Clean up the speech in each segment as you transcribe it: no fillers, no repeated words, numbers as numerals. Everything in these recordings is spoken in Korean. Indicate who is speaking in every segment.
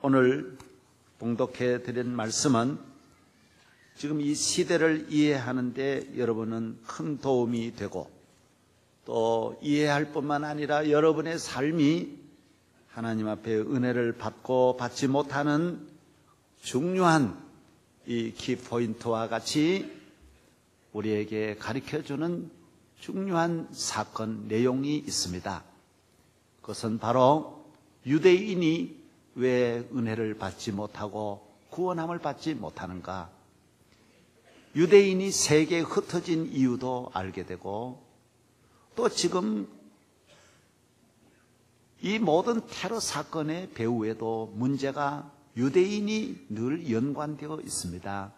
Speaker 1: 오늘 봉독해 드린 말씀은 지금 이 시대를 이해하는 데 여러분은 큰 도움이 되고 또 이해할 뿐만 아니라 여러분의 삶이 하나님 앞에 은혜를 받고 받지 못하는 중요한 이 키포인트와 같이 우리에게 가르쳐주는 중요한 사건 내용이 있습니다. 그것은 바로 유대인이 왜 은혜를 받지 못하고 구원함을 받지 못하는가, 유대인이 세계에 흩어진 이유도 알게 되고, 또 지금 이 모든 테러 사건의 배후에도 문제가 유대인이 늘 연관되어 있습니다.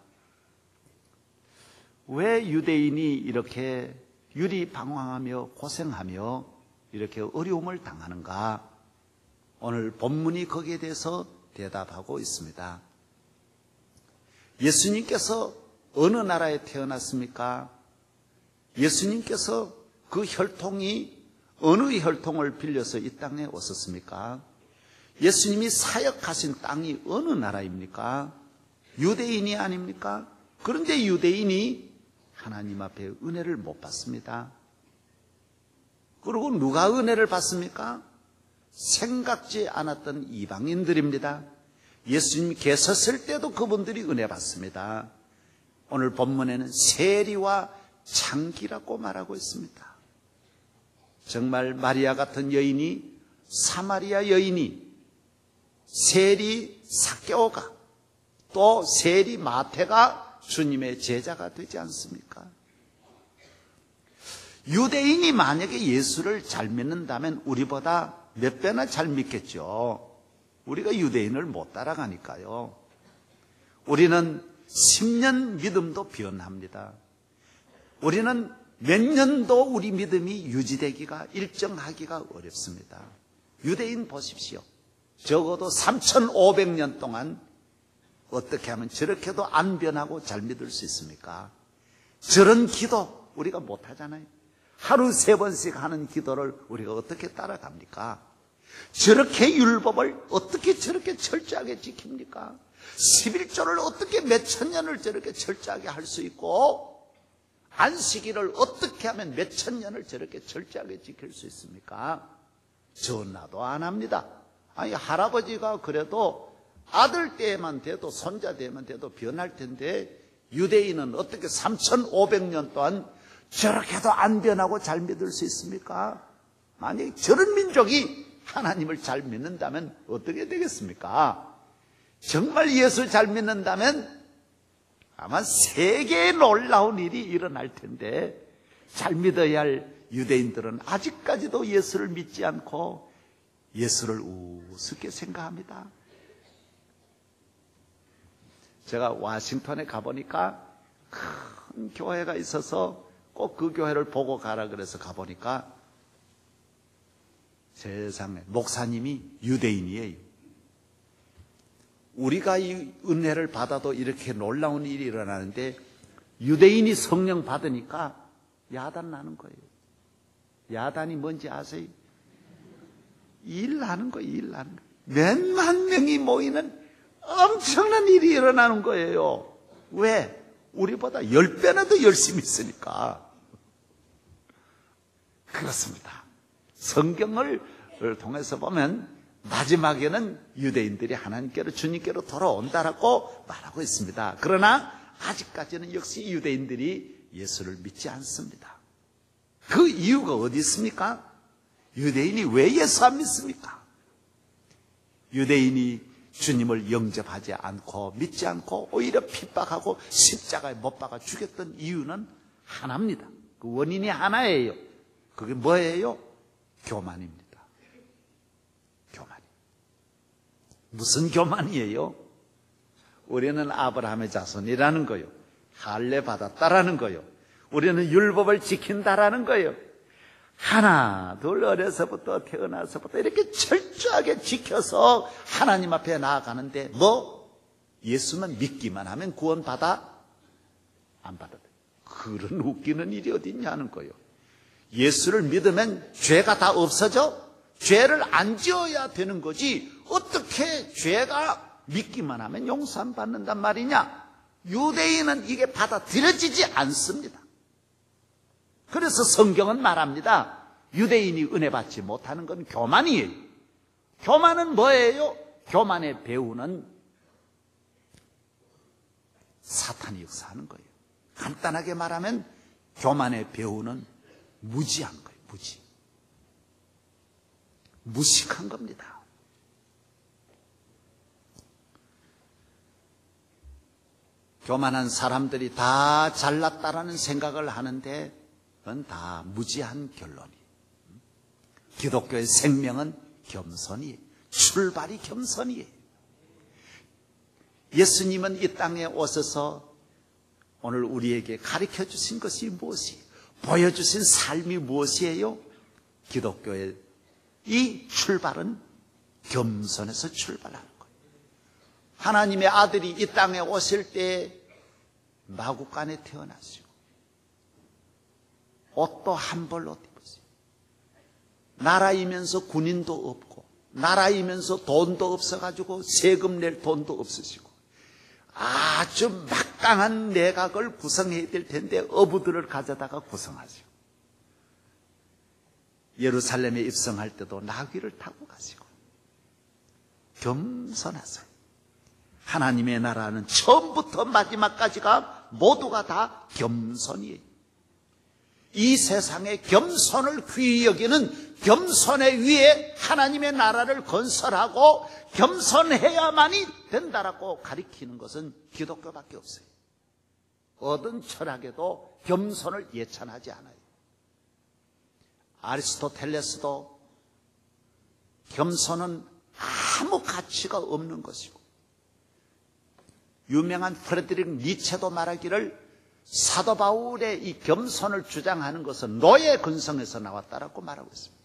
Speaker 1: 왜 유대인이 이렇게 유리방황하며 고생하며 이렇게 어려움을 당하는가? 오늘 본문이 거기에 대해서 대답하고 있습니다. 예수님께서 어느 나라에 태어났습니까? 예수님께서 그 혈통이 어느 혈통을 빌려서 이 땅에 오셨습니까? 예수님이 사역하신 땅이 어느 나라입니까? 유대인이 아닙니까? 그런데 유대인이 하나님 앞에 은혜를 못 받습니다. 그리고 누가 은혜를 받습니까? 생각지 않았던 이방인들입니다. 예수님이 계셨을 때도 그분들이 은혜 받습니다. 오늘 본문에는 세리와 창기라고 말하고 있습니다. 정말 마리아 같은 여인이, 사마리아 여인이, 세리 삭개오가, 또 세리 마태가 주님의 제자가 되지 않습니까? 유대인이 만약에 예수를 잘 믿는다면 우리보다 몇 배나 잘 믿겠죠. 우리가 유대인을 못 따라가니까요. 우리는 10년 믿음도 변합니다. 우리는 몇 년도 우리 믿음이 유지되기가, 일정하기가 어렵습니다. 유대인 보십시오. 적어도 3,500년 동안 어떻게 하면 저렇게도 안 변하고 잘 믿을 수 있습니까? 저런 기도 우리가 못하잖아요. 하루 3번씩 하는 기도를 우리가 어떻게 따라갑니까? 저렇게 율법을 어떻게 저렇게 철저하게 지킵니까? 11조를 어떻게 몇천 년을 저렇게 철저하게 할 수 있고, 안식일을 어떻게 하면 몇천 년을 저렇게 철저하게 지킬 수 있습니까? 전화도 안 합니다. 아니, 할아버지가 그래도 아들 때만 돼도, 손자 때만 돼도 변할 텐데, 유대인은 어떻게 3,500년 동안 저렇게도 안 변하고 잘 믿을 수 있습니까? 만약에 저런 민족이 하나님을 잘 믿는다면 어떻게 되겠습니까? 정말 예수 잘 믿는다면 아마 세계에 놀라운 일이 일어날 텐데, 잘 믿어야 할 유대인들은 아직까지도 예수를 믿지 않고 예수를 우습게 생각합니다. 제가 워싱턴에 가보니까 큰 교회가 있어서 꼭 그 교회를 보고 가라 그래서 가보니까 세상에 목사님이 유대인이에요. 우리가 이 은혜를 받아도 이렇게 놀라운 일이 일어나는데 유대인이 성령 받으니까 야단 나는 거예요. 야단이 뭔지 아세요? 일하는 거예요. 일하는 거. 몇만 명이 모이는 엄청난 일이 일어나는 거예요. 왜? 우리보다 10배나 더 열심히 있으니까. 그렇습니다. 성경을 통해서 보면 마지막에는 유대인들이 하나님께로, 주님께로 돌아온다라고 말하고 있습니다. 그러나 아직까지는 역시 유대인들이 예수를 믿지 않습니다. 그 이유가 어디 있습니까? 유대인이 왜 예수 안 믿습니까? 유대인이 주님을 영접하지 않고 믿지 않고 오히려 핍박하고 십자가에 못 박아 죽였던 이유는 하나입니다. 그 원인이 하나예요. 그게 뭐예요? 교만입니다. 교만. 무슨 교만이에요? 우리는 아브라함의 자손이라는 거요. 할례 받았다라는 거요. 우리는 율법을 지킨다라는 거예요. 하나, 둘 어려서부터 태어나서부터 이렇게 철저하게 지켜서 하나님 앞에 나아가는데 예수만 믿기만 하면 구원받아? 안 받아. 그런 웃기는 일이 어디 있냐는 거예요. 예수를 믿으면 죄가 다 없어져? 죄를 안 지어야 되는 거지 어떻게 죄가 믿기만 하면 용서받는단 말이냐? 유대인은 이게 받아들여지지 않습니다. 그래서 성경은 말합니다. 유대인이 은혜 받지 못하는 건 교만이에요. 교만은 뭐예요? 교만의 배후는 사탄이 역사하는 거예요. 간단하게 말하면 교만의 배후는 무지한 거예요. 무식한 겁니다. 교만한 사람들이 다 잘났다라는 생각을 하는데 그건 다 무지한 결론이에요. 기독교의 생명은 겸손이에요. 출발이 겸손이에요. 예수님은 이 땅에 오셔서 오늘 우리에게 가르쳐 주신 것이 무엇이에요? 보여주신 삶이 무엇이에요? 기독교의 이 출발은 겸손에서 출발하는 거예요. 하나님의 아들이 이 땅에 오실 때 마구간에 태어나시고 옷도 한 벌 옷 입으시고 나라이면서 군인도 없고 나라이면서 돈도 없어가지고 세금 낼 돈도 없으시고 아주 막강한 내각을 구성해야 될 텐데 어부들을 가져다가 구성하시고 예루살렘에 입성할 때도 나귀를 타고 가시고 겸손하세요. 하나님의 나라는 처음부터 마지막까지가 모두가 다 겸손이에요. 이 세상에 겸손을 귀히 여기는 겸손의 위에 하나님의 나라를 건설하고 겸손해야만이 된다라고 가리키는 것은 기독교밖에 없어요. 어떤 철학에도 겸손을 예찬하지 않아요. 아리스토텔레스도 겸손은 아무 가치가 없는 것이고 유명한 프레드릭 니체도 말하기를 사도 바울의 이 겸손을 주장하는 것은 노예 근성에서 나왔다라고 말하고 있습니다.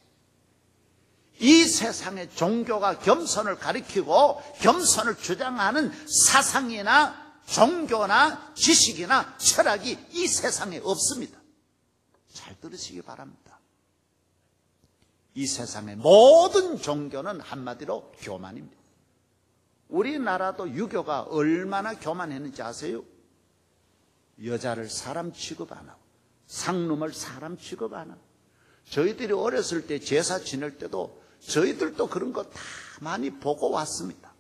Speaker 1: 이 세상의 종교가 겸손을 가리키고 겸손을 주장하는 사상이나 종교나 지식이나 철학이 이 세상에 없습니다. 잘 들으시기 바랍니다. 이 세상의 모든 종교는 한마디로 교만입니다. 우리나라도 유교가 얼마나 교만했는지 아세요? 여자를 사람 취급 안 하고 상놈을 사람 취급 안 하고 저희들이 어렸을 때 제사 지낼 때도 저희들도 그런 거 다 많이 보고 왔습니다.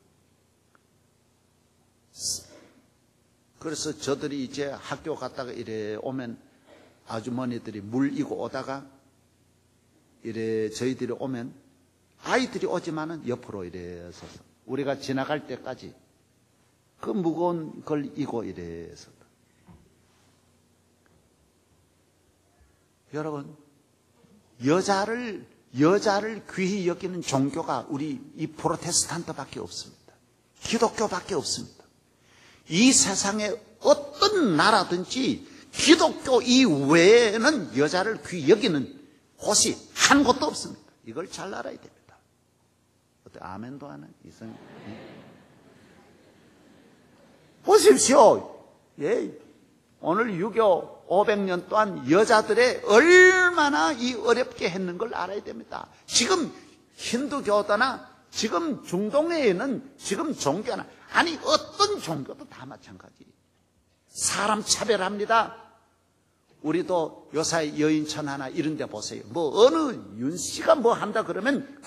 Speaker 1: 그래서 저들이 이제 학교 갔다가 이래 오면 아주머니들이 물 이고 오다가 이래 저희들이 오면 아이들이 오지만은 옆으로 이래 서서 우리가 지나갈 때까지 그 무거운 걸 이고 이래서 여러분 여자를 귀히 여기는 종교가 우리 이 프로테스탄트밖에 없습니다. 기독교밖에 없습니다. 이 세상에 어떤 나라든지 기독교 이외에는 여자를 귀히 여기는 곳이 한 곳도 없습니다. 이걸 잘 알아야 됩니다. 어때 아멘도 하나 이성? 보십시오. 예, 오늘 유교 500년 동안 여자들의 얼마나 이 어렵게 했는 걸 알아야 됩니다. 지금 힌두교도나 지금 중동에는 지금 종교나 아니 어떤 종교도 다 마찬가지. 사람 차별합니다. 우리도 요사이 여인천 하나 이런 데 보세요. 뭐 어느 윤 씨가 뭐 한다 그러면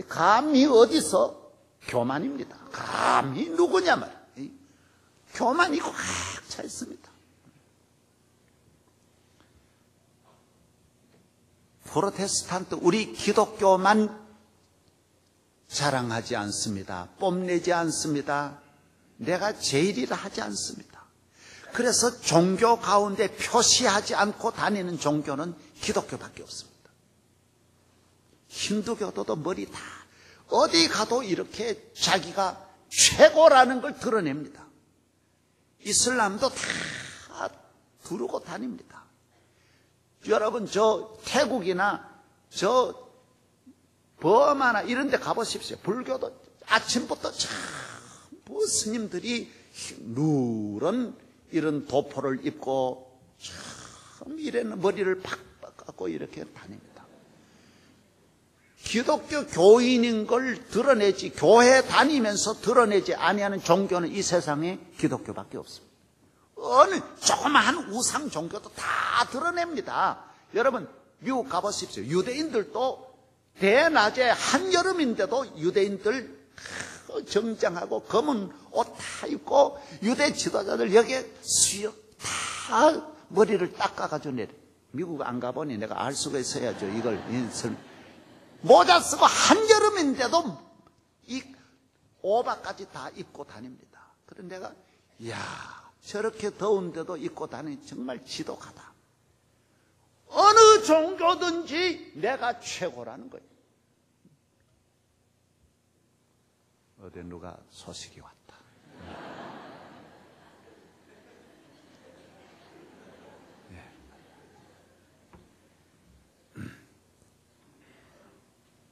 Speaker 1: 감히 어디서 교만입니다. 감히 누구냐 말이에요. 교만이 꽉 차 있습니다. 프로테스탄트 우리 기독교만 자랑하지 않습니다. 뽐내지 않습니다. 내가 제일이라 하지 않습니다. 그래서 종교 가운데 표시하지 않고 다니는 종교는 기독교밖에 없습니다. 힌두교도도 머리 다 어디 가도 이렇게 자기가 최고라는 걸 드러냅니다. 이슬람도 다 두르고 다닙니다. 여러분 저 태국이나 저 버마나 이런 데 가보십시오. 불교도 아침부터 전부 스님들이 누런 이런 도포를 입고 참 이래는 머리를 팍팍 깎고 이렇게 다닙니다. 기독교 교인인 걸 드러내지, 교회 다니면서 드러내지 아니하는 종교는 이 세상에 기독교밖에 없습니다. 어느 조그마한 우상 종교도 다 드러냅니다. 여러분 미국 가보십시오. 유대인들도 대낮에 한여름인데도 유대인들 정장하고 검은 옷 다 입고 유대 지도자들 여기에 수염 다 머리를 닦아가지고 내려. 미국 안 가보니 내가 알 수가 있어야죠. 이걸 모자 쓰고 한여름인데도 이 오바까지 다 입고 다닙니다. 그런데 내가 이야 저렇게 더운데도 입고 다니니 정말 지독하다. 어느 종교든지 내가 최고라는 거예요. 어디 누가 소식이 왔다.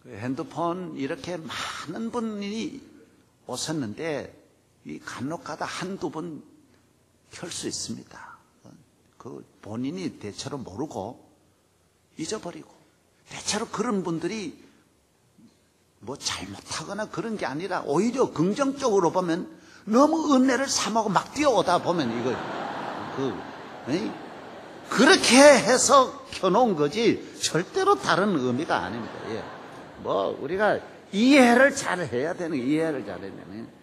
Speaker 1: 핸드폰 이렇게 많은 분이 오셨는데 이 간혹가다 한두 번 켤 수 있습니다. 그 본인이 대체로 모르고 잊어버리고 대체로 그런 분들이 뭐 잘못하거나 그런 게 아니라 오히려 긍정적으로 보면 너무 은혜를 삼하고 막 뛰어오다 보면 이거 그렇게 해서 켜놓은 거지 절대로 다른 의미가 아닙니다. 예. 뭐 우리가 이해를 잘 해야 되는 거예요. 이해를 잘 해야 되는 거예요.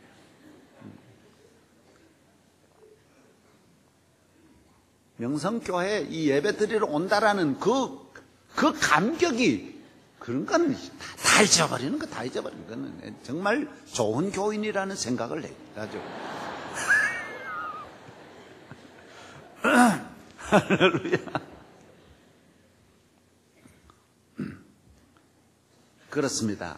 Speaker 1: 명성교회 이 예배 드리러 온다라는 그 감격이 그런 건 다 잊어버리는 거, 다 잊어버리는 거는 정말 좋은 교인이라는 생각을 해가지고. 할렐루야. 그렇습니다.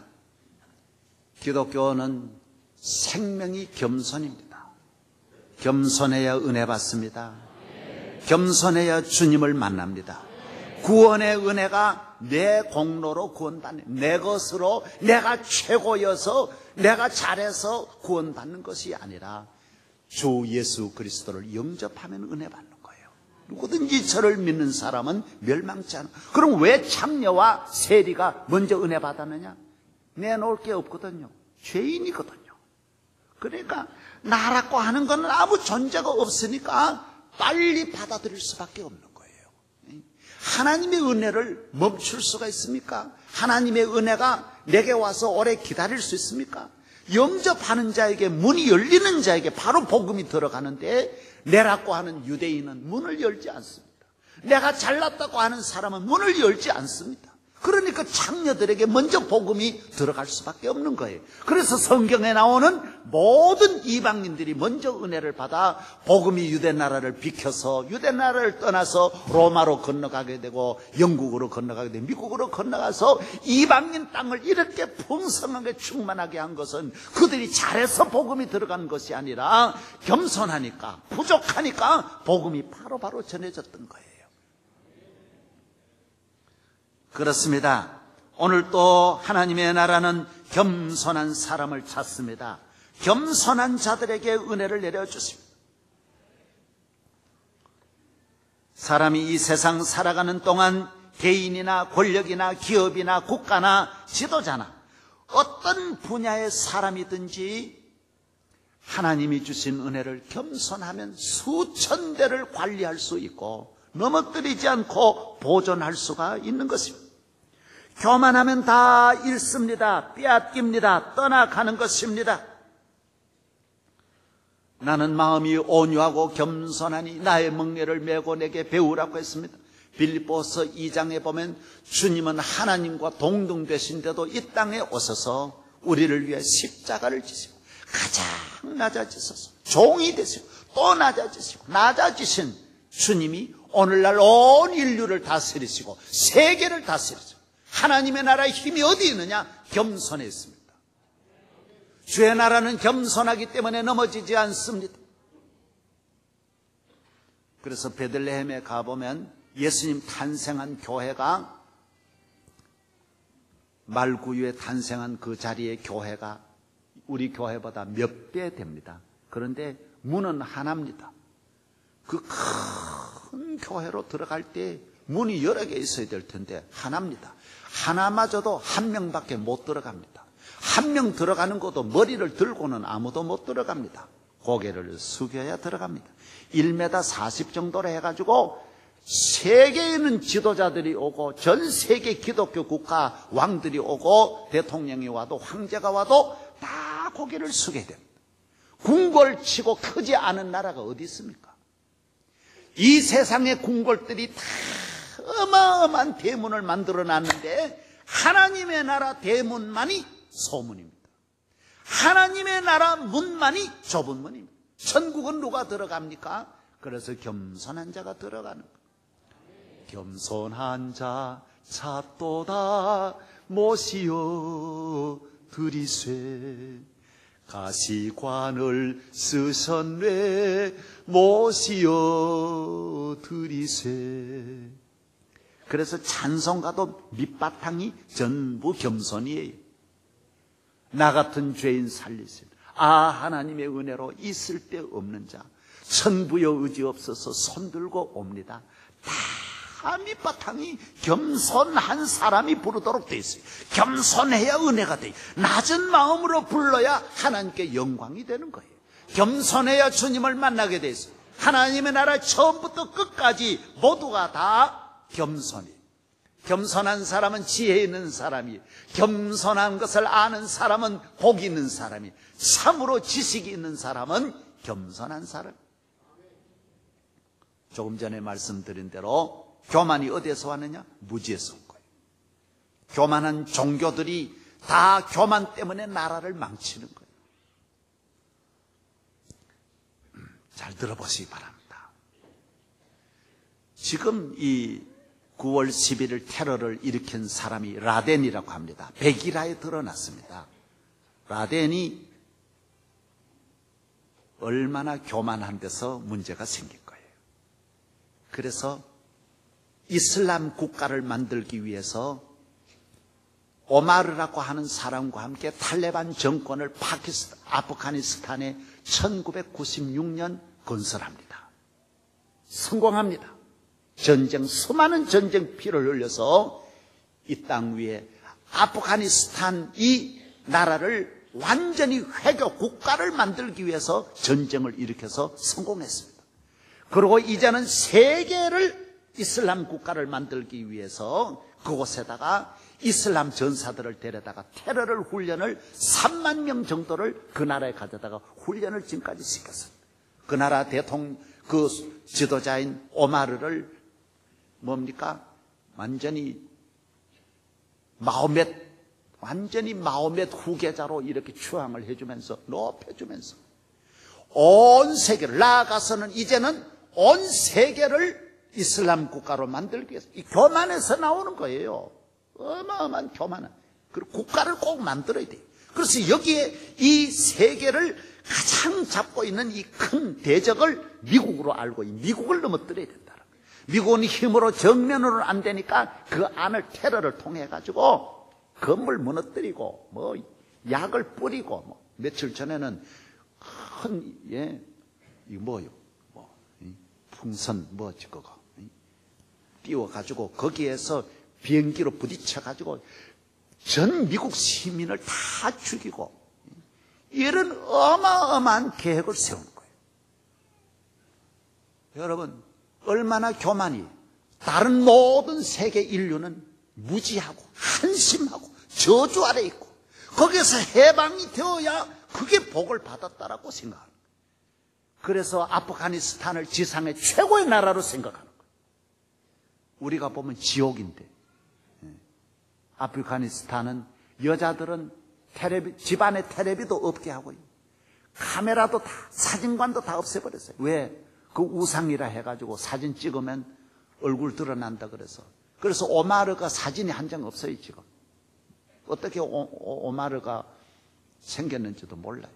Speaker 1: 기독교는 생명이 겸손입니다. 겸손해야 은혜 받습니다. 겸손해야 주님을 만납니다. 구원의 은혜가 내 공로로 구원받는, 내 것으로 내가 최고여서 내가 잘해서 구원받는 것이 아니라 주 예수 그리스도를 영접하면 은혜 받는 거예요. 누구든지 저를 믿는 사람은 멸망치 않아. 그럼 왜 창녀와 세리가 먼저 은혜 받았느냐? 내놓을 게 없거든요. 죄인이거든요. 그러니까 나라고 하는 건 아무 존재가 없으니까 빨리 받아들일 수밖에 없는 거예요. 하나님의 은혜를 멈출 수가 있습니까? 하나님의 은혜가 내게 와서 오래 기다릴 수 있습니까? 영접하는 자에게, 문이 열리는 자에게 바로 복음이 들어가는데 내라고 하는 유대인은 문을 열지 않습니다. 내가 잘났다고 하는 사람은 문을 열지 않습니다. 그러니까 창녀들에게 먼저 복음이 들어갈 수밖에 없는 거예요. 그래서 성경에 나오는 모든 이방인들이 먼저 은혜를 받아 복음이 유대 나라를 비켜서 유대 나라를 떠나서 로마로 건너가게 되고 영국으로 건너가게 되고 미국으로 건너가서 이방인 땅을 이렇게 풍성하게 충만하게 한 것은 그들이 잘해서 복음이 들어간 것이 아니라 겸손하니까 부족하니까 복음이 바로바로 전해졌던 거예요. 그렇습니다. 오늘 또 하나님의 나라는 겸손한 사람을 찾습니다. 겸손한 자들에게 은혜를 내려주십니다. 사람이 이 세상 살아가는 동안 개인이나 권력이나 기업이나 국가나 지도자나 어떤 분야의 사람이든지 하나님이 주신 은혜를 겸손하면 수천 대를 관리할 수 있고 넘어뜨리지 않고 보존할 수가 있는 것입니다. 교만하면 다 잃습니다. 빼앗깁니다. 떠나가는 것입니다. 나는 마음이 온유하고 겸손하니 나의 멍에를 메고 내게 배우라고 했습니다. 빌립보서 2장에 보면 주님은 하나님과 동등되신데도 이 땅에 오셔서 우리를 위해 십자가를 지시고 가장 낮아지셔서 종이 되시고 또 낮아지시고 낮아지신 주님이 오늘날 온 인류를 다스리시고 세계를 다스리시고 하나님의 나라의 힘이 어디 있느냐? 겸손에 있습니다. 주의 나라는 겸손하기 때문에 넘어지지 않습니다. 그래서 베들레헴에 가보면 예수님 탄생한 교회가 말구유에 탄생한 그 자리의 교회가 우리 교회보다 몇 배 됩니다. 그런데 문은 하나입니다. 그 큰 교회로 들어갈 때 문이 여러 개 있어야 될 텐데 하나입니다. 하나마저도 한 명밖에 못 들어갑니다. 한 명 들어가는 것도 머리를 들고는 아무도 못 들어갑니다. 고개를 숙여야 들어갑니다. 1m 40 정도로 해가지고 세계에 있는 지도자들이 오고 전 세계 기독교 국가 왕들이 오고 대통령이 와도 황제가 와도 다 고개를 숙여야 됩니다. 궁궐치고 크지 않은 나라가 어디 있습니까? 이 세상의 궁궐들이 다 어마어마한 대문을 만들어 놨는데 하나님의 나라 대문만이 소문입니다. 하나님의 나라 문만이 좁은 문입니다. 천국은 누가 들어갑니까? 그래서 겸손한 자가 들어가는 거예요. 겸손한 자 찾도다 모시어 드리세 가시관을 쓰셨네 모시어 드리세. 그래서 찬송가도 밑바탕이 전부 겸손이에요. 나 같은 죄인 살리신 하나님의 은혜로 있을 데 없는 자 천부여 의지 없어서 손들고 옵니다. 다 밑바탕이 겸손한 사람이 부르도록 돼 있어요. 겸손해야 은혜가 돼요. 낮은 마음으로 불러야 하나님께 영광이 되는 거예요. 겸손해야 주님을 만나게 돼 있어요. 하나님의 나라 처음부터 끝까지 모두가 다 겸손해요. 겸손한 사람은 지혜 있는 사람이, 겸손한 것을 아는 사람은 복 있는 사람이, 참으로 지식이 있는 사람은 겸손한 사람. 조금 전에 말씀드린 대로 교만이 어디에서 왔느냐? 무지에서 온 거예요. 교만한 종교들이 다 교만 때문에 나라를 망치는 거예요. 잘 들어보시기 바랍니다. 지금 이 9월 11일 테러를 일으킨 사람이 라덴이라고 합니다. 백일화에 드러났습니다. 라덴이 얼마나 교만한 데서 문제가 생긴 거예요. 그래서 이슬람 국가를 만들기 위해서 오마르라고 하는 사람과 함께 탈레반 정권을 아프가니스탄에 1996년 건설합니다. 성공합니다. 수많은 전쟁 피를 흘려서 이 땅 위에 아프가니스탄 이 나라를 완전히 회교 국가를 만들기 위해서 전쟁을 일으켜서 성공했습니다. 그리고 이제는 세계를 이슬람 국가를 만들기 위해서 그곳에다가 이슬람 전사들을 데려다가 테러를 훈련을 3만 명 정도를 그 나라에 가져다가 훈련을 지금까지 시켰습니다. 그 나라 그 지도자인 오마르를 뭡니까? 완전히 마호멧 후계자로 이렇게 추앙을 해주면서 높여주면서 온 세계를 나아가서는 이제는 온 세계를 이슬람 국가로 만들기 위해서 이 교만에서 나오는 거예요. 어마어마한 교만은. 그리고 국가를 꼭 만들어야 돼요. 그래서 여기에 이 세계를 가장 잡고 있는 이 큰 대적을 미국으로 알고 미국을 넘어뜨려야 된다. 미국은 힘으로 정면으로는 안 되니까 그 안을 테러를 통해 가지고 건물 무너뜨리고 뭐 약을 뿌리고 뭐 며칠 전에는 큰 이거 뭐요? 풍선 뭐지 그거 띄워 가지고 거기에서 비행기로 부딪혀 가지고 전 미국 시민을 다 죽이고 이런 어마어마한 계획을 세우는 거예요. 여러분 얼마나 교만이 다른 모든 세계 인류는 무지하고 한심하고 저주 아래 있고 거기에서 해방이 되어야 그게 복을 받았다라고 생각하는 거예요. 그래서 아프가니스탄을 지상의 최고의 나라로 생각하는 거예요. 우리가 보면 지옥인데 아프가니스탄은 여자들은 집안에 텔레비도 없게 하고요. 카메라도 다 사진관도 다 없애버렸어요. 왜? 그 우상이라 해가지고 사진 찍으면 얼굴 드러난다 그래서. 그래서 오마르가 사진이 한 장 없어요 지금. 어떻게 오마르가 생겼는지도 몰라요.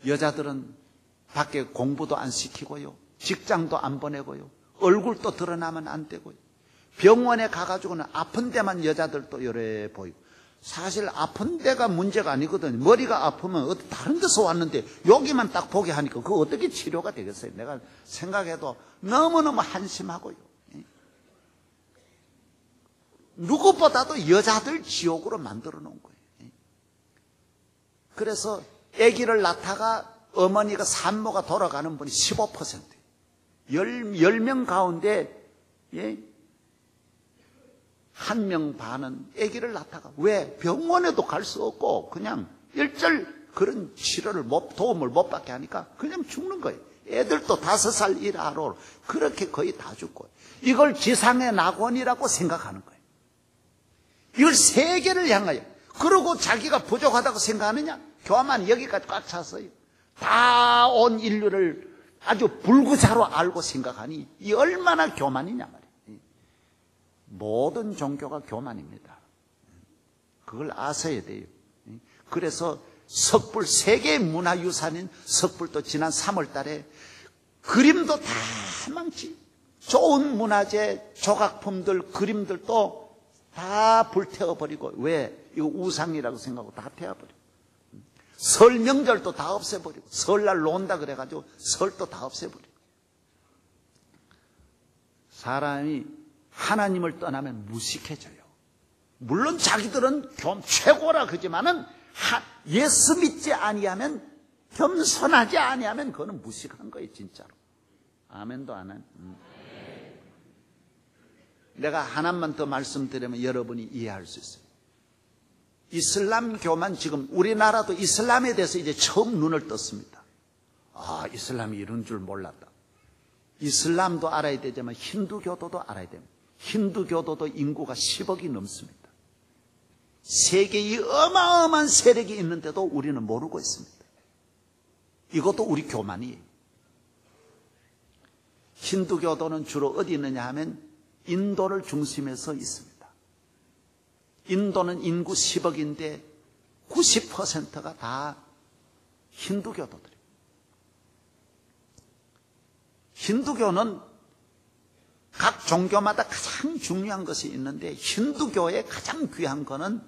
Speaker 1: 여자들은 밖에 공부도 안 시키고요. 직장도 안 보내고요. 얼굴도 드러나면 안 되고요. 병원에 가가지고는 아픈 데만 여자들도 요래 보이고. 사실 아픈 데가 문제가 아니거든요. 머리가 아프면 어디 다른 데서 왔는데 여기만 딱 보게 하니까 그거 어떻게 치료가 되겠어요? 내가 생각해도 너무너무 한심하고요. 누구보다도 여자들 지옥으로 만들어 놓은 거예요. 그래서 아기를 낳다가 어머니가 산모가 돌아가는 분이 15%예요. 10명 가운데 한 명 반은 아기를 낳다가, 왜? 병원에도 갈 수 없고 그냥 일절 그런 치료를 도움을 못 받게 하니까 그냥 죽는 거예요. 애들도 5살 이하로 그렇게 거의 다 죽고, 이걸 지상의 낙원이라고 생각하는 거예요. 이걸 세계를 향하여, 그러고 자기가 부족하다고 생각하느냐? 교만이 여기까지 꽉 찼어요. 다 온 인류를 아주 불구자로 알고 생각하니 이 얼마나 교만이냐 말이에요. 모든 종교가 교만입니다. 그걸 아셔야 돼요. 그래서 석불, 세계 문화유산인 석불도 지난 3월 달에 그림도 다 망치, 좋은 문화재, 조각품들, 그림들도 다 불태워버리고, 왜? 이거 우상이라고 생각하고 다 태워버리고, 설 명절도 다 없애버리고, 설날 논다 그래가지고 설도 다 없애버리고. 사람이 하나님을 떠나면 무식해져요. 물론 자기들은 최고라 그러지만은 예수 믿지 아니하면, 겸손하지 아니하면 그거는 무식한 거예요, 진짜로. 아멘도 안 한. 내가 하나만 더 말씀드리면 여러분이 이해할 수 있어요. 이슬람교만, 지금 우리나라도 이슬람에 대해서 이제 처음 눈을 떴습니다. 아, 이슬람이 이런 줄 몰랐다. 이슬람도 알아야 되지만 힌두교도도 알아야 됩니다. 힌두교도도 인구가 10억이 넘습니다. 세계에 어마어마한 세력이 있는데도 우리는 모르고 있습니다. 이것도 우리 교만이에요. 힌두교도는 주로 어디 있느냐 하면 인도를 중심에서 있습니다. 인도는 인구 10억인데 90%가 다 힌두교도들이에요. 힌두교는 각 종교마다 가장 중요한 것이 있는데, 힌두교의 가장 귀한 거는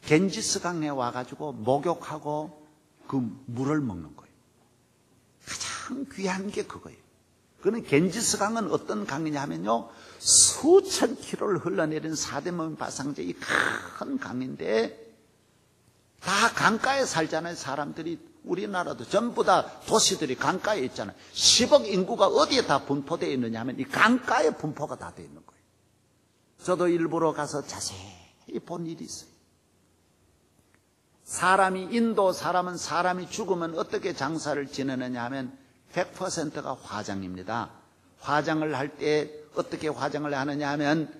Speaker 1: 겐지스강에 와가지고 목욕하고 그 물을 먹는 거예요. 가장 귀한 게 그거예요. 그는 겐지스강은 어떤 강이냐 하면요, 수천 킬로를 흘러내린 사대문 바상제 이 큰 강인데, 다 강가에 살잖아요. 사람들이, 우리나라도 전부 다 도시들이 강가에 있잖아요. 10억 인구가 어디에 다 분포되어 있느냐 하면 이 강가에 분포가 다 되어 있는 거예요. 저도 일부러 가서 자세히 본 일이 있어요. 인도 사람은 사람이 죽으면 어떻게 장사를 지내느냐 하면 100%가 화장입니다. 화장을 할 때 어떻게 화장을 하느냐 하면,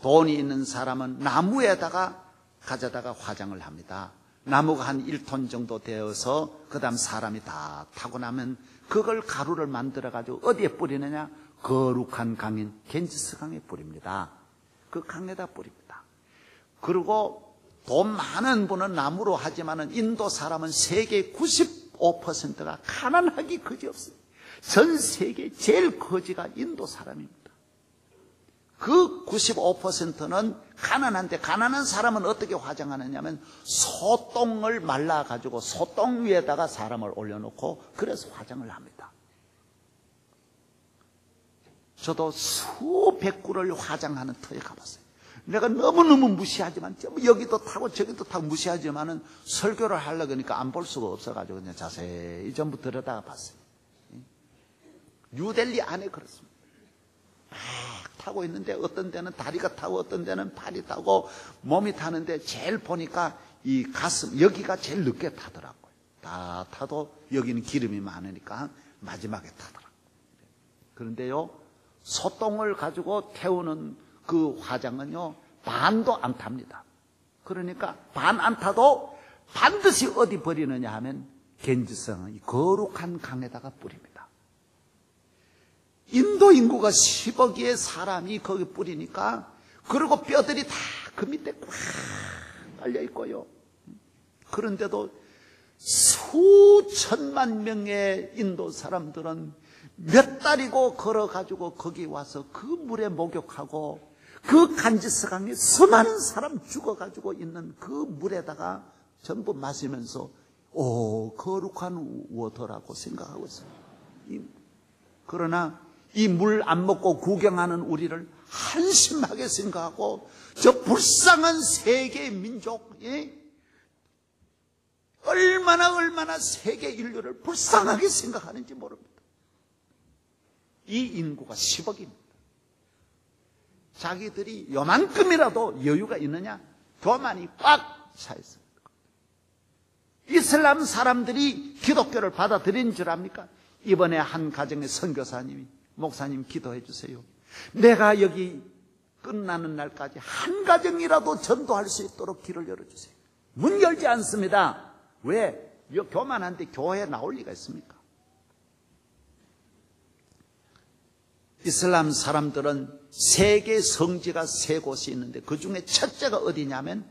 Speaker 1: 돈이 있는 사람은 나무에다가 가져다가 화장을 합니다. 나무가 한 1톤 정도 되어서 그 다음 사람이 다 타고 나면 그걸 가루를 만들어 가지고 어디에 뿌리느냐? 거룩한 강인 겐지스강에 뿌립니다. 그 강에다 뿌립니다. 그리고 돈 많은 분은 나무로 하지만은 인도 사람은 세계 95%가 가난하기 그지없어요. 전 세계 제일 거지가 인도 사람입니다. 그 95%는 가난한데, 가난한 사람은 어떻게 화장하느냐면 소똥을 말라가지고 소똥 위에다가 사람을 올려놓고 그래서 화장을 합니다. 저도 수백 구를 화장하는 터에 가봤어요. 내가 너무너무 무시하지만, 여기도 타고 저기도 타고 무시하지만은 설교를 하려고 하니까 안 볼 수가 없어가지고 그냥 자세히 전부 들여다가 봤어요. 뉴델리 안에 그렇습니다. 막 타고 있는데 어떤 데는 다리가 타고 어떤 데는 팔이 타고 몸이 타는데, 제일 보니까 이 가슴 여기가 제일 늦게 타더라고요. 다 타도 여기는 기름이 많으니까 마지막에 타더라고요. 그런데요, 소똥을 가지고 태우는 그 화장은요 반도 안 탑니다. 그러니까 반 안 타도 반드시 어디 버리느냐 하면 겐지성, 거룩한 강에다가 뿌립니다. 인도 인구가 10억의 사람이 거기 뿌리니까, 그리고 뼈들이 다 그 밑에 꽉 깔려 있고요. 그런데도 수천만 명의 인도 사람들은 몇 달이고 걸어가지고 거기 와서 그 물에 목욕하고, 그 간지스강에 수많은 사람 죽어가지고 있는 그 물에다가 전부 마시면서 거룩한 워터라고 생각하고 있어요. 그러나 이 물 안 먹고 구경하는 우리를 한심하게 생각하고 저 불쌍한 세계의 민족이 얼마나 세계 인류를 불쌍하게 생각하는지 모릅니다. 이 인구가 10억입니다. 자기들이 요만큼이라도 여유가 있느냐? 교만이 꽉 차 있습니다. 이슬람 사람들이 기독교를 받아들인 줄 압니까? 이번에 한 가정의 선교사님이 목사님 기도해 주세요. 내가 여기 끝나는 날까지 한 가정이라도 전도할 수 있도록 길을 열어주세요. 문 열지 않습니다. 왜? 교만한데 교회에 나올 리가 있습니까? 이슬람 사람들은 세계 성지가 세 곳이 있는데 그 중에 첫째가 어디냐면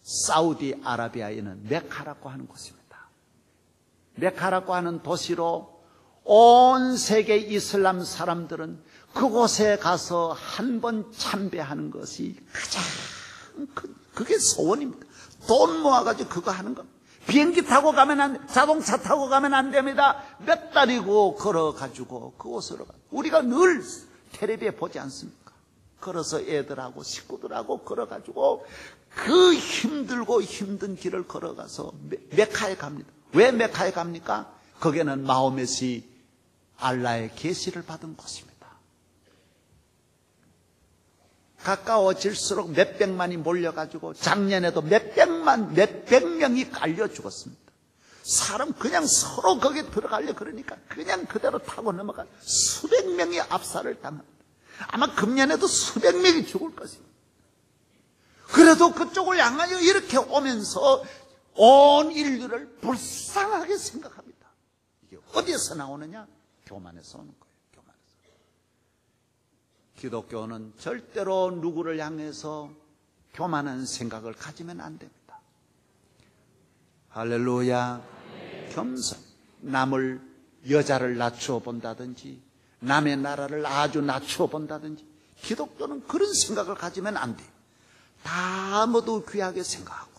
Speaker 1: 사우디아라비아에 있는 메카라고 하는 곳입니다. 메카라고 하는 도시로 온 세계 이슬람 사람들은 그곳에 가서 한 번 참배하는 것이 가장 큰, 그게 소원입니다. 돈 모아가지고 그거 하는 겁니다. 비행기 타고 가면 자동차 타고 가면 안 됩니다. 몇 달이고 걸어가지고 그곳으로 가. 우리가 늘 텔레비에 보지 않습니까? 걸어서 애들하고 식구들하고 걸어가지고 그 힘들고 힘든 길을 걸어가서 메카에 갑니다. 왜 메카에 갑니까? 거기는 마호멧이 알라의 계시를 받은 곳입니다. 가까워질수록 몇백만이 몰려가지고 작년에도 몇백 명이 깔려 죽었습니다. 사람 그냥 서로 거기에 들어가려 그러니까 그냥 그대로 타고 넘어가 수백 명이 압살을 당합니다. 아마 금년에도 수백 명이 죽을 것입니다. 그래도 그쪽을 향하여 이렇게 오면서 온 인류를 불쌍하게 생각합니다. 이게 어디에서 나오느냐? 교만에서 오는 거예요. 교만에서. 기독교는 절대로 누구를 향해서 교만한 생각을 가지면 안 됩니다. 할렐루야. 겸손. 남을, 여자를 낮추어 본다든지 남의 나라를 아주 낮추어 본다든지 기독교는 그런 생각을 가지면 안 돼요. 다 모두 귀하게 생각하고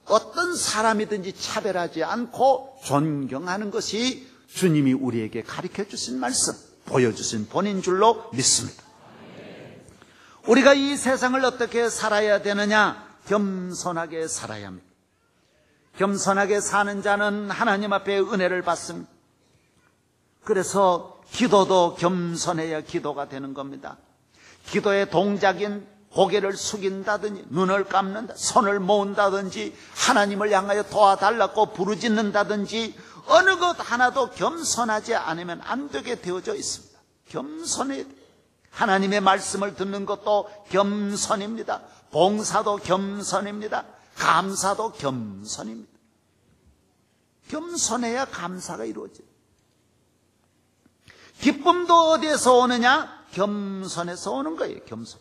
Speaker 1: 어떤 사람이든지 차별하지 않고 존경하는 것이 주님이 우리에게 가르쳐 주신 말씀, 보여주신 본인 줄로 믿습니다. 우리가 이 세상을 어떻게 살아야 되느냐? 겸손하게 살아야 합니다. 겸손하게 사는 자는 하나님 앞에 은혜를 받습니다. 그래서 기도도 겸손해야 기도가 되는 겁니다. 기도의 동작인 고개를 숙인다든지 눈을 감는다, 손을 모은다든지 하나님을 향하여 도와달라고 부르짖는다든지 어느 것 하나도 겸손하지 않으면 안 되게 되어져 있습니다. 겸손해야 돼요. 하나님의 말씀을 듣는 것도 겸손입니다. 봉사도 겸손입니다. 감사도 겸손입니다. 겸손해야 감사가 이루어져요. 기쁨도 어디에서 오느냐? 겸손에서 오는 거예요. 겸손.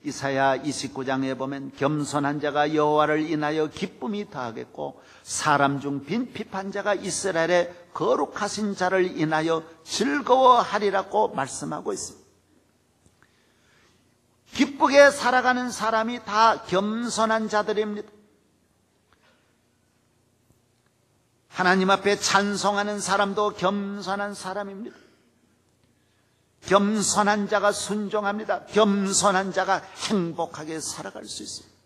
Speaker 1: 이사야 29장에 보면 겸손한 자가 여호와를 인하여 기쁨이 더하겠고 사람 중 빈핍한 자가 이스라엘의 거룩하신 자를 인하여 즐거워하리라고 말씀하고 있습니다. 기쁘게 살아가는 사람이 다 겸손한 자들입니다. 하나님 앞에 찬송하는 사람도 겸손한 사람입니다. 겸손한 자가 순종합니다. 겸손한 자가 행복하게 살아갈 수 있습니다.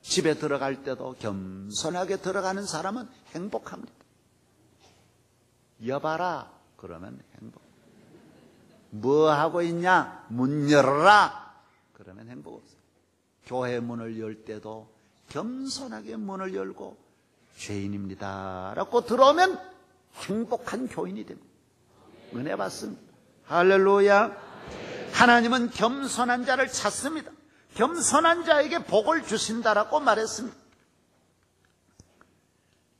Speaker 1: 집에 들어갈 때도 겸손하게 들어가는 사람은 행복합니다. 여봐라 그러면 행복. 뭐 하고 있냐? 문 열어라 그러면 행복 없어요. 교회 문을 열 때도 겸손하게 문을 열고 죄인입니다 라고 들어오면 행복한 교인이 됩니다. 은혜 받습니다. 할렐루야. 하나님은 겸손한 자를 찾습니다. 겸손한 자에게 복을 주신다라고 말했습니다.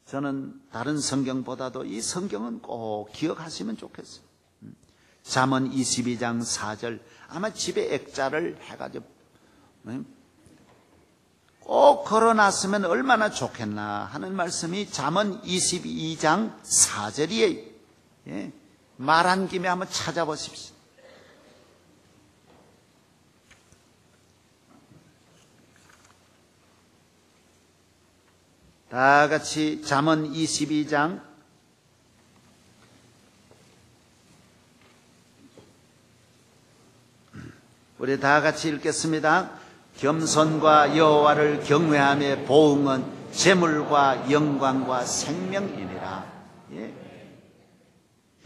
Speaker 1: 저는 다른 성경보다도 이 성경은 꼭 기억하시면 좋겠어요. 잠언 22장 4절 아마 집에 액자를 해가지고 꼭 걸어놨으면 얼마나 좋겠나 하는 말씀이 잠언 22장 4절이에요. 예. 말한 김에 한번 찾아보십시오. 다 같이 잠언 22장 우리 다 같이 읽겠습니다. 겸손과 여호와를 경외함의 보응은 재물과 영광과 생명이니라. 예.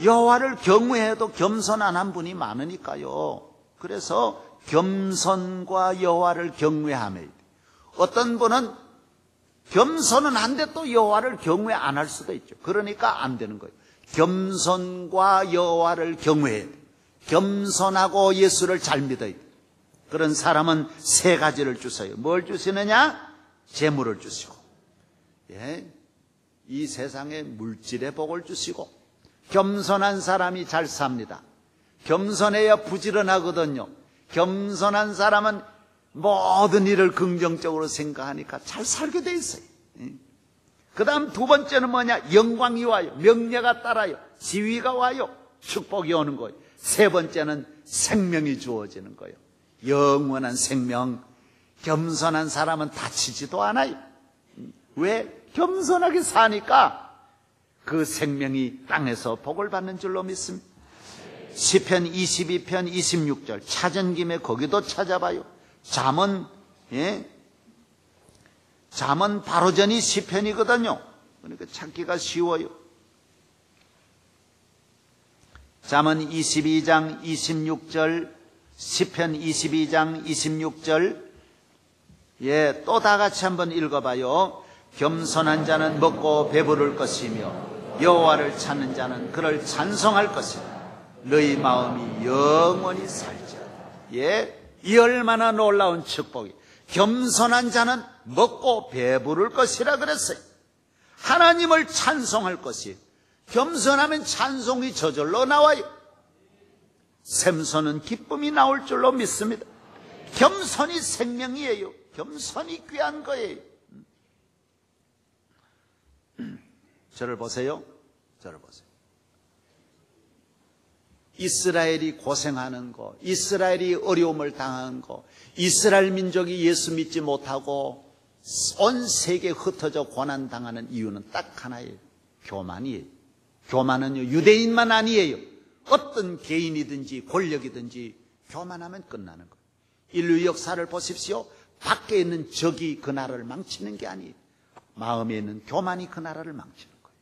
Speaker 1: 여호와를 경외해도 겸손 안 한 분이 많으니까요. 그래서 겸손과 여호와를 경외함에, 어떤 분은 겸손은 한데 또 여호와를 경외 안 할 수도 있죠. 그러니까 안 되는 거예요. 겸손과 여호와를 경외해야 돼. 겸손하고 예수를 잘 믿어야 돼. 그런 사람은 세 가지를 주세요. 뭘 주시느냐? 재물을 주시고, 예, 이 세상에 물질의 복을 주시고. 겸손한 사람이 잘 삽니다. 겸손해야 부지런하거든요. 겸손한 사람은 모든 일을 긍정적으로 생각하니까 잘 살게 돼 있어요. 그 다음 두 번째는 뭐냐? 영광이 와요. 명예가 따라요. 지위가 와요. 축복이 오는 거예요. 세 번째는 생명이 주어지는 거예요. 영원한 생명. 겸손한 사람은 다치지도 않아요. 왜? 겸손하게 사니까 그 생명이 땅에서 복을 받는 줄로 믿습니다. 시편 22편 26절 찾은 김에 거기도 찾아봐요. 잠언, 예? 잠언 바로 전이 시편이거든요. 그러니까 찾기가 쉬워요. 잠언 22장 26절, 시편 22장 26절, 예, 또 다 같이 한번 읽어봐요. 겸손한 자는 먹고 배부를 것이며 여호와를 찾는 자는 그를 찬송할 것이다. 너희 마음이 영원히 살지어다. 예, 이 얼마나 놀라운 축복이. 겸손한 자는 먹고 배부를 것이라 그랬어요. 하나님을 찬송할 것이. 겸손하면 찬송이 저절로 나와요. 샘솟는 기쁨이 나올 줄로 믿습니다. 겸손이 생명이에요. 겸손이 귀한 거예요. 저를 보세요. 저를 보세요. 이스라엘이 고생하는 거, 이스라엘이 어려움을 당하는 거, 이스라엘 민족이 예수 믿지 못하고 온 세계에 흩어져 고난당하는 이유는 딱 하나예요. 교만이에요. 교만은요, 유대인만 아니에요. 어떤 개인이든지 권력이든지 교만하면 끝나는 거예요. 인류 역사를 보십시오. 밖에 있는 적이 그 나라를 망치는 게 아니에요. 마음에 있는 교만이 그 나라를 망치는 거예요.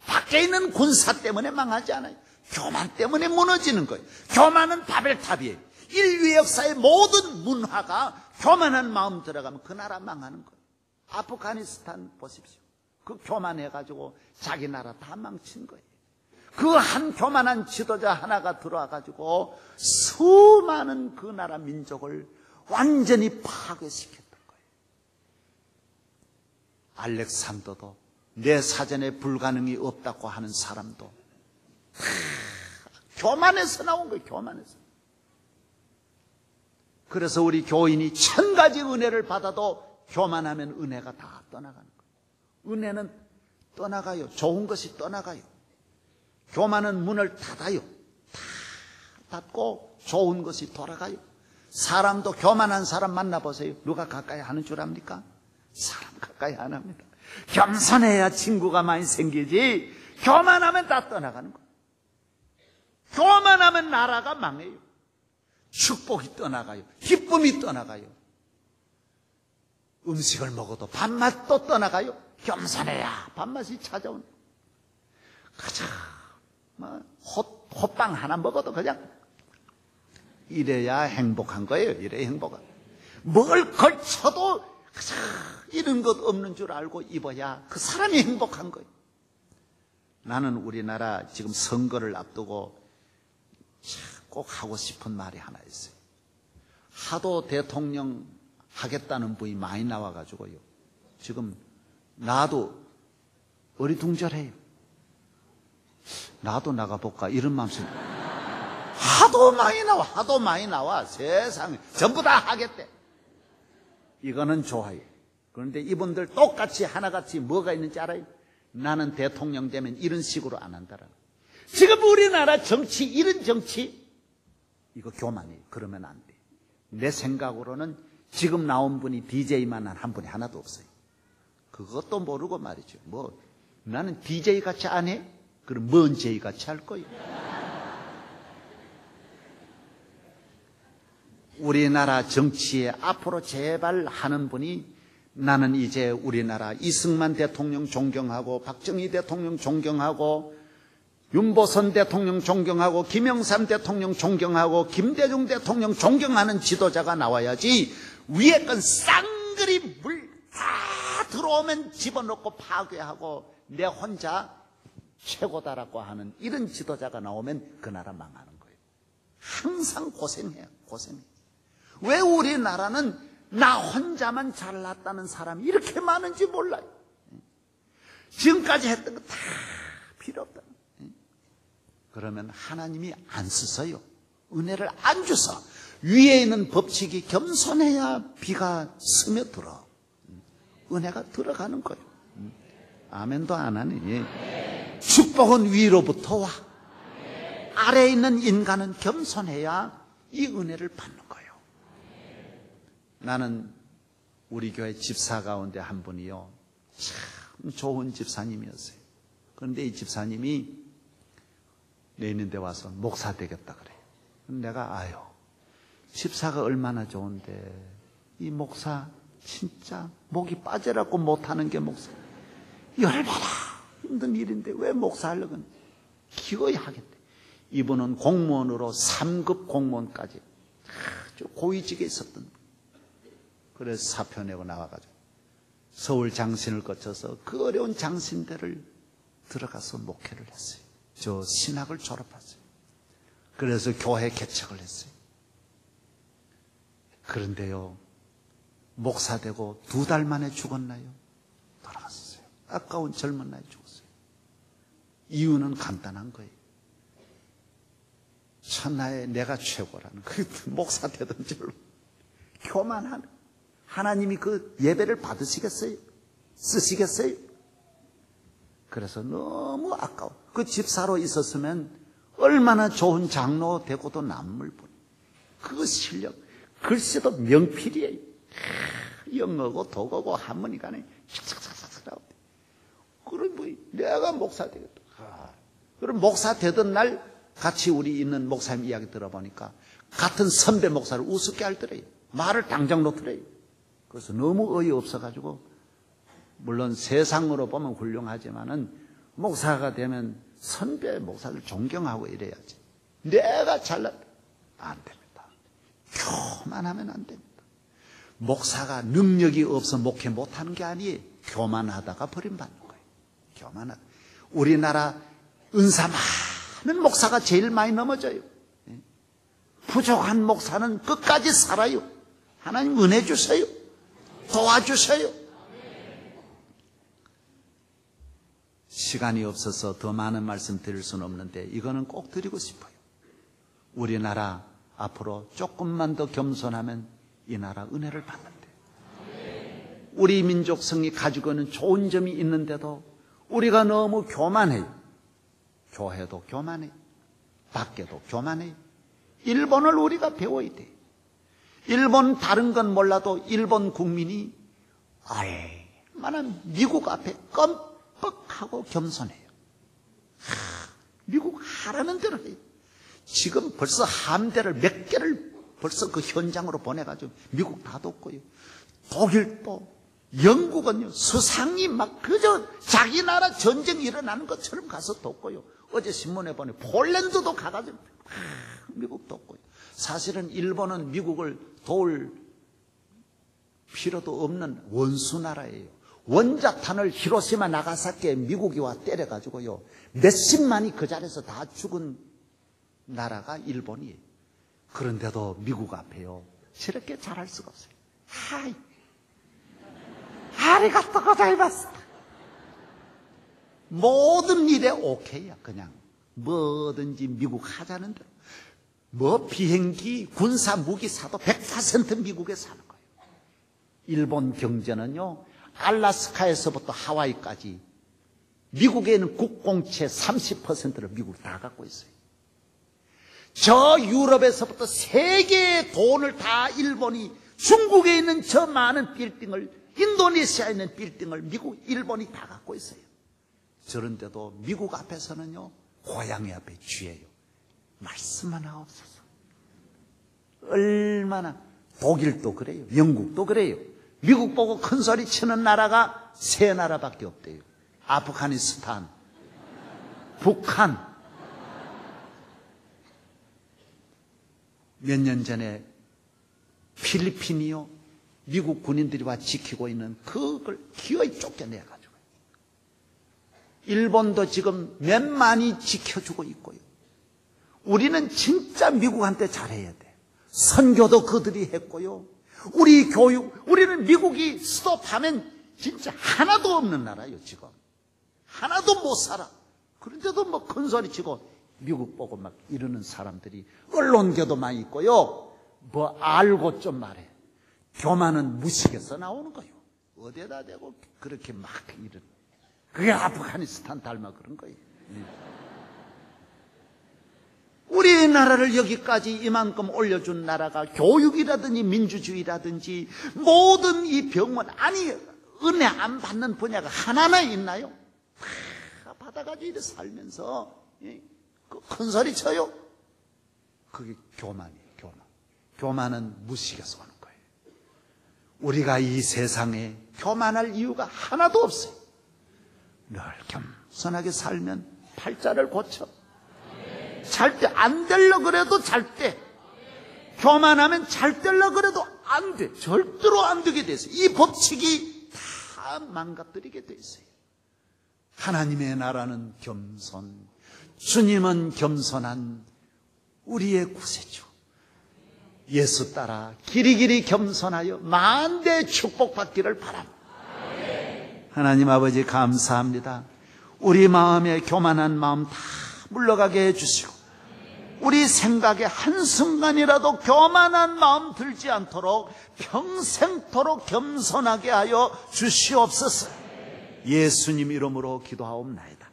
Speaker 1: 밖에 있는 군사 때문에 망하지 않아요. 교만 때문에 무너지는 거예요. 교만은 바벨탑이에요. 인류의 역사의 모든 문화가 교만한 마음 들어가면 그 나라 망하는 거예요. 아프가니스탄 보십시오. 그 교만해가지고 자기 나라 다 망친 거예요. 그 한 교만한 지도자 하나가 들어와가지고 수많은 그 나라 민족을 완전히 파괴시켰던 거예요. 알렉산더도 내 사전에 불가능이 없다고 하는 사람도 교만에서 나온 거예요. 교만에서. 그래서 우리 교인이 1000가지 은혜를 받아도 교만하면 은혜가 다 떠나가는 거예요. 은혜는 떠나가요. 좋은 것이 떠나가요. 교만은 문을 닫아요. 다 닫고 좋은 것이 돌아가요. 사람도 교만한 사람 만나보세요. 누가 가까이 하는 줄 압니까? 사람 가까이 안 합니다. 겸손해야 친구가 많이 생기지, 교만하면 다 떠나가는 거예요. 교만하면 나라가 망해요. 축복이 떠나가요. 기쁨이 떠나가요. 음식을 먹어도 밥맛도 떠나가요. 겸손해야 밥맛이 찾아오는 거예요. 가자. 호빵 하나 먹어도 그냥 이래야 행복한 거예요. 이래야 행복한. 뭘 걸쳐도 가자. 이런 것 없는 줄 알고 입어야 그 사람이 행복한 거예요. 나는 우리나라 지금 선거를 앞두고 꼭 하고 싶은 말이 하나 있어요. 하도 대통령 하겠다는 분이 많이 나와가지고요. 지금 나도 어리둥절해요. 나도 나가볼까 이런 마음속에. 하도 많이 나와. 세상에 전부 다 하겠대. 이거는 좋아요. 그런데 이분들 똑같이 하나같이 뭐가 있는지 알아요? 나는 대통령 되면 이런 식으로 안 한다라고. 지금 우리나라 정치, 이런 정치, 이거 교만이에요. 그러면 안 돼. 내 생각으로는 지금 나온 분이 DJ만 한 분이 하나도 없어요. 그것도 모르고 말이죠. 뭐 나는 DJ 같이 안 해? 그럼 뭔 제이 같이 할 거예요? 우리나라 정치에 앞으로 제발 하는 분이, 나는 이제 우리나라 이승만 대통령 존경하고, 박정희 대통령 존경하고, 윤보선 대통령 존경하고, 김영삼 대통령 존경하고, 김대중 대통령 존경하는 지도자가 나와야지, 위에 건 쌍그리 물 다 들어오면 집어넣고 파괴하고 내 혼자 최고다라고 하는 이런 지도자가 나오면 그 나라 망하는 거예요. 항상 고생해요. 고생해. 왜 우리나라는 나 혼자만 잘났다는 사람이 이렇게 많은지 몰라요. 지금까지 했던 거 다 필요 없다. 그러면 하나님이 안 쓰세요. 은혜를 안 주서. 위에 있는 법칙이 겸손해야 비가 스며들어. 은혜가 들어가는 거예요. 아멘도 안 하니. 축복은 위로부터 와. 아래에 있는 인간은 겸손해야 이 은혜를 받는 거예요. 나는 우리 교회 집사 가운데 한 분이요, 참 좋은 집사님이었어요. 그런데 이 집사님이 내년에 와서 목사 되겠다 그래요. 내가 아유, 집사가 얼마나 좋은데 이 목사 진짜 목이 빠지라고 못하는 게 목사. 열받아. 힘든 일인데 왜 목사하려고 기어야 하겠대. 이분은 공무원으로 3급 공무원까지 아주 고위직에 있었던 분. 그래서 사표 내고 나와가지고 서울 장신을 거쳐서 그 어려운 장신대를 들어가서 목회를 했어요. 저 신학을 졸업했어요. 그래서 교회 개척을 했어요. 그런데요, 목사 되고 2달 만에 죽었나요? 돌아갔어요. 아까운 젊은 나이에 죽었어요. 이유는 간단한 거예요. 천하에 내가 최고라는 그 목사 되던 줄로 교만하는. 하나님이 그 예배를 받으시겠어요? 쓰시겠어요? 그래서 너무 아까워. 그 집사로 있었으면 얼마나 좋은 장로 되고도 남을 뿐. 그 실력, 글쎄도 명필이에요. 영어고 독어고 한문이간에 촥촥촥촥 나오대. 그럼 뭐 내가 목사 되겠다. 그럼 목사 되던 날 같이 우리 있는 목사님 이야기 들어보니까 같은 선배 목사를 우습게 할더래요. 말을 당장 놓더래요. 그래서 너무 어이없어가지고, 물론 세상으로 보면 훌륭하지만은 목사가 되면 선배 목사를 존경하고 이래야지. 내가 잘났다. 안 됩니다. 교만하면 안 됩니다. 목사가 능력이 없어 목회 못하는 게 아니에요. 교만하다가 버림받는 거예요. 교만하다. 우리나라 은사 많은 목사가 제일 많이 넘어져요. 부족한 목사는 끝까지 살아요. 하나님 은혜 주세요. 도와주세요. 시간이 없어서 더 많은 말씀 드릴 수는 없는데 이거는 꼭 드리고 싶어요. 우리나라 앞으로 조금만 더 겸손하면 이 나라 은혜를 받는데, 우리 민족성이 가지고 있는 좋은 점이 있는데도 우리가 너무 교만해요. 교회도 교만해요. 밖에도 교만해요. 일본을 우리가 배워야 돼요. 일본 다른 건 몰라도 일본 국민이 얼마나 미국 앞에 껌뻑하고 겸손해요. 미국 하라는 대로 해요. 지금 벌써 함대를 몇 개를 벌써 그 현장으로 보내가지고 미국 다 돕고요. 독일도, 영국은요, 수상이 막 그저 자기 나라 전쟁 일어나는 것처럼 가서 돕고요. 어제 신문에 보니 폴란드도 가가지고 미국 돕고요. 사실은 일본은 미국을 도울 필요도 없는 원수 나라예요. 원자탄을 히로시마 나가사키에 미국이 와 때려가지고요, 몇십만이 그 자리에서 다 죽은 나라가 일본이에요. 그런데도 미국 앞에요, 저렇게 잘할 수가 없어요. 하이, 아리가또 고자이마스. 모든 일에 오케이야. 그냥 뭐든지 미국 하자는 대로. 뭐 비행기, 군사 무기 사도 100% 미국에 사는 거예요. 일본 경제는요, 알라스카에서부터 하와이까지 미국에 있는 국공채 30%를 미국 다 갖고 있어요. 저 유럽에서부터 세계의 돈을 다 일본이, 중국에 있는 저 많은 빌딩을, 인도네시아에 있는 빌딩을 미국, 일본이 다 갖고 있어요. 저런데도 미국 앞에서는요, 고양이 앞에 쥐예요. 말씀만 하옵소서. 얼마나, 독일도 그래요. 영국도 그래요. 미국 보고 큰 소리 치는 나라가 세 나라밖에 없대요. 아프가니스탄, 북한. 몇 년 전에 필리핀이요, 미국 군인들이 와 지키고 있는 그걸 기어이 쫓겨내가지고, 일본도 지금 몇만이 지켜주고 있고요. 우리는 진짜 미국한테 잘해야 돼. 선교도 그들이 했고요. 우리 교육, 우리는 미국이 스톱하면 진짜 하나도 없는 나라예요. 지금 하나도 못 살아. 그런데도 뭐 큰 소리 치고 미국 보고 막 이러는 사람들이 언론계도 많이 있고요. 뭐 알고 좀 말해. 교만은 무식에서 나오는 거예요. 어디에다 대고 그렇게 막 이런. 그게 아프가니스탄 닮아 그런 거예요. 우리나라를 여기까지 이만큼 올려준 나라가 교육이라든지 민주주의라든지 모든 이 병원, 아니 은혜 안 받는 분야가 하나나 있나요? 다 받아가지고 이렇게 살면서 큰 소리 쳐요. 그게 교만이에요. 교만. 교만은 무식에서 오는 거예요. 우리가 이 세상에 교만할 이유가 하나도 없어요. 늘 겸손하게 살면 팔자를 고쳐. 잘 때 안 되려 그래도 잘 때. 교만하면 잘 되려 그래도 안 돼. 절대로 안 되게 돼 있어요. 이 법칙이 다 망가뜨리게 돼 있어요. 하나님의 나라는 겸손, 주님은 겸손한 우리의 구세주. 예수 따라 길이길이 겸손하여 만대 축복받기를 바랍니다. 하나님 아버지 감사합니다. 우리 마음에 교만한 마음 다 물러가게 해주시고, 우리 생각에 한순간이라도 교만한 마음 들지 않도록 평생토록 겸손하게 하여 주시옵소서. 예수님 이름으로 기도하옵나이다.